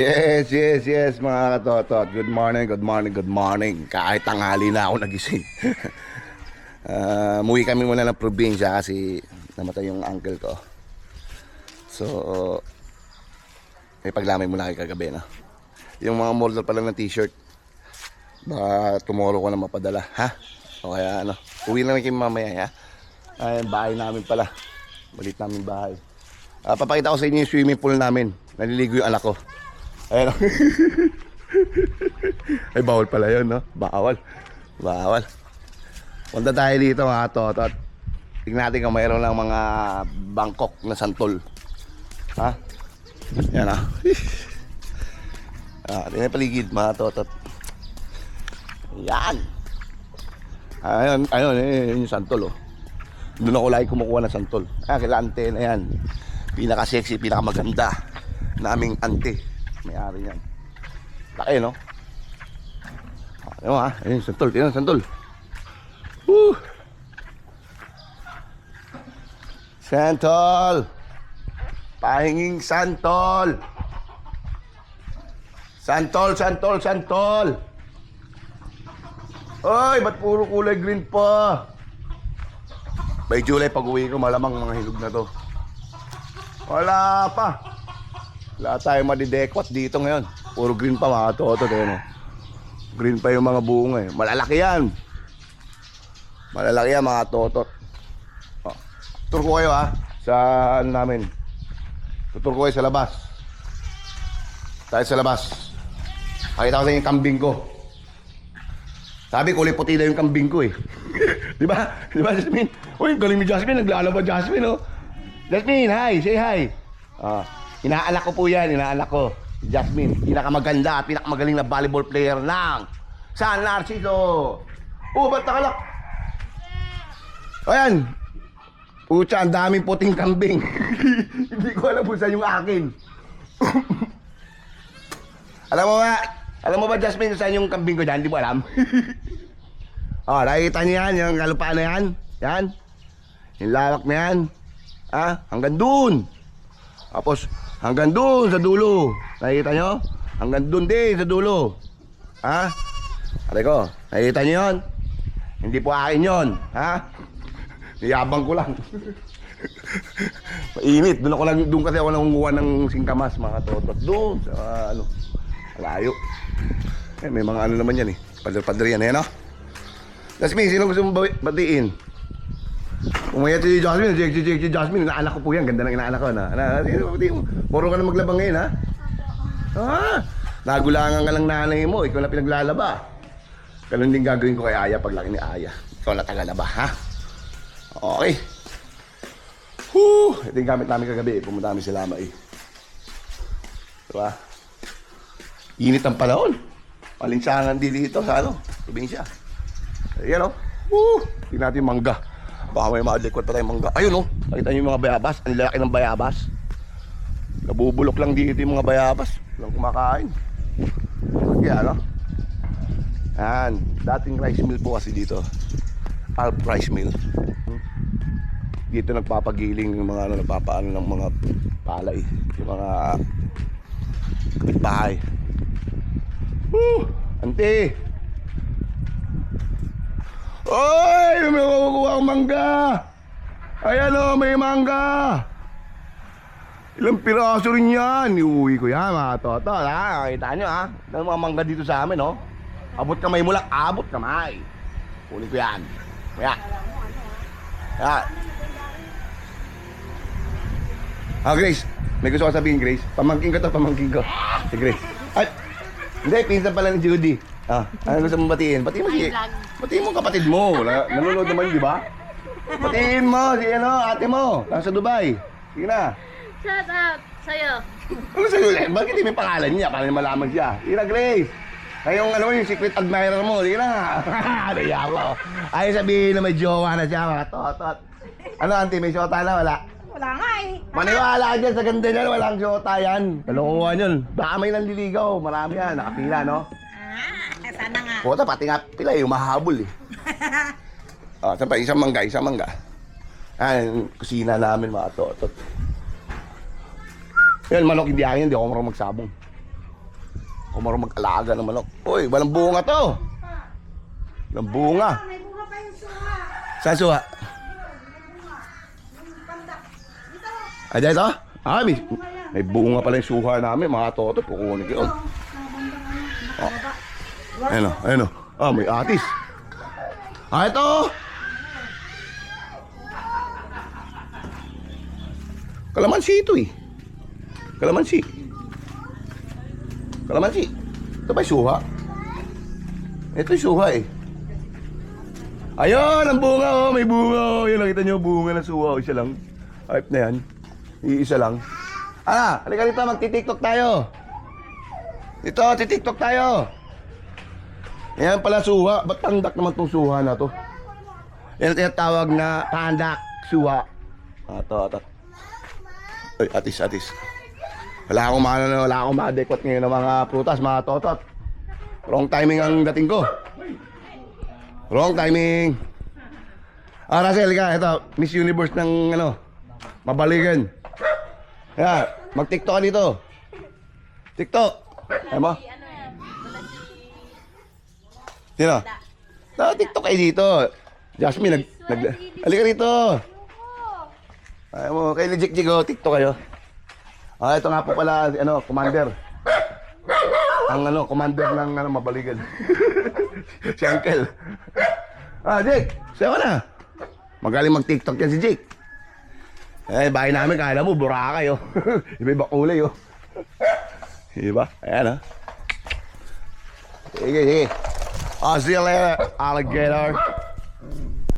Yes, mga katotot. Good morning. Kahit tanghali na ako nagising. Muwi kami muna ng probinsya kasi namatay yung uncle ko. So, may paglamay muna kay kagabi, no? Yung mga model pala ng t-shirt, baka tomorrow ko na mapadala, ha? O kaya ano, uwi na kami mamaya, ha? Ay, bahay namin pala. Balit namin bahay. Papakita ko sa inyo yung swimming pool namin. Naliligo yung anak ko. Ayan. Ay, bawal pala yun, no? Bawal. Punta tayo dito, mga totot. Tingnan natin kung mayroon lang mga Bangkok na santol. Ha? Yan, ha? Tingnan yung paligid, mga totot. Yan. Ayun, yun yung santol, oh. Doon ako lagi kumukuha ng santol. Kila ante na yan. Pinaka-sexy, pinaka-maganda naming ante. May-ari yan. Laki, no? Ano ha? Ayun, santol. Tingnan, santol. Woo! Santol! Pahinging santol! Santol! Oy, ba't puro kulay green pa? By July, pag-uwi ko, malamang mga hilog na to. Wala pa. Wala tayong madidekot dito ngayon. Puro green pa, mga totot, no? Green pa yung mga bunga, eh. Malalaki yan, mga totot. Tutur ko kayo, ha, sa ano namin. Tutur ko kayo sa labas. Tayo sa labas. Pakita ko sa inyo yung kambing ko. Sabi, kulay puti na yung kambing ko, eh. Di ba, Jasmine? Uy, galing ni Jasmine. Naglalaba, Jasmine, oh. Jasmine, hi, say hi. Inaanak ko po yan, Jasmine, pinakamaganda at pinakamagaling na volleyball player ng San Narciso. Ba't nakalak? Ayan. Pucha, ang daming puting kambing. Hindi ko alam kung saan yung akin. Alam mo ba, Jasmine, saan yung kambing ko dyan? Hindi mo alam. Nakikita niyo yan, yung kalupaan na yan. Yan. Yung lawak na yan. Hanggang dun. Tapos, hanggang dun sa dulo. Nakikita nyo? Hanggang dun din sa dulo. Aray ko, nakikita nyo yun? Hindi po akin yun. Niyabang ko lang. Mainit. Doon kasi ako nangunguha ng singkamas, mga totot. Doon sa malayo. May mga ano naman yan, eh. Padre yan, no? Jasmine, sino gusto mong batiin? Umayat si Jasmine, si Jasmine, inaanak ko po yan. Ganda ng inaanak ko, na. Puro ka na maglabang ngayon, ha? Nagulangan ka lang nanay mo, ikaw na pinaglalaba. Ganun din gagawin ko kay Aya paglaki ni Aya. Ikaw na tagalaba, ha? Okay. Ito yung gamit namin kagabi, pumunta namin sa Lamay. Diba? Init ang panahon. Palinsangan din dito sa probinsya. Ayan, tingnan natin yung mangga. Baka may madlikot pa tayong mangga. Ayun, nakita nyo yung mga bayabas. Ang lalaki ng bayabas. Nabubulok lang dito yung mga bayabas. Walang kumakain. Kaya, Yan. Dating rice mill po kasi dito. Alp rice mill. Dito nagpapagiling yung mga nagpapaano ng mga palay. Yung mga kapitbahay. Ante! Oy! May makukuha akong mangga! Ayan, may mangga! Ilang piraso rin yan. Iuwi ko yan, mga totot, ha? Kita nyo, ha? Ang mga mangga dito sa amin, Abot kamay mo lang, abot kamay. Kunin ko yan. Kaya. Grace. May gusto ko sabihin, Grace. Pamangkin ko. Si Grace. Ay, hindi, pinsan pala ni Judy. Ano gusto mong batiin? Batiin mo kapatid mo. Nanonood naman, di ba? Batiin mo si ate mo. Lang sa Dubai. Sige na. Shout out sa'yo. Ano sa'yo? Bakit hindi may pangalan niya? Para malaman siya. Sige na, Grace. Kayong yung secret admirer mo. Sige na. Naya ko. Ay sabihin na may jowa na siya, mga totot. Ano, auntie? May shota na? Wala? Wala nga, eh. Maniwala ka dyan sa ganda niyan. Walang shota yan. Kalokohan yun. Baka may nanliligaw. Marami yan. Nakapila, no? Sana nga. Puta, pati nga pila yung mahabol, eh. Saan pa? Isang mangga. Kusina namin, mga totot. Yan, manok hindi akin, hindi ako marunong magsabong. Kung marunong mag-alaga ng manok. Uy, walang bunga to. Walang bunga. May bunga pa yung suha. Saan suha? Yung pandak. Dito. Ay, dito? Ah, may bunga pala yung suha namin. Mga toto, kukunin ko yun. Ayun o, ayun o. Ah, may atis. Ah, ito. Kalamansi ito eh. Kalamansi. Kalamansi. Ito ba yung suha? Ito yung suha eh. Ayun, ang bunga oh. May bunga oh. Yun, nakita nyo, bunga ng suha. Isa lang. Ayop na yan. Iisa lang. Ah, halika dito, magti-tiktok tayo. Dito, titiktok tayo. Yan pala suha. Ba't pandak naman tong suha na to? Yan ang tinatawag na pandak suha. Ito. Ay, atis. Wala akong ma-adequate ngayon ng mga prutas, mga totot. Wrong timing ang dating ko. Wrong timing. Ah, Russell, ka, ito, Miss Universe ng mabaligan. Kaya, mag-tiktok ka dito. TikTok. Ay mo? Sino? TikTok kayo dito. Jasmine, halika rito. Ay mo, kay Jik oh, TikTok kayo. Ah, ito nga po pala, commander. Ang commander ng mabaligan. Si Uncle. Ah, Jake, sayo na. Magaling mag-TikTok yan si Jake. Eh, bahay namin, kala mo, buraka kayo. Iba-iba kulay, oh. Diba? Ayan, ha? Sige. Oh, see you later, alligator.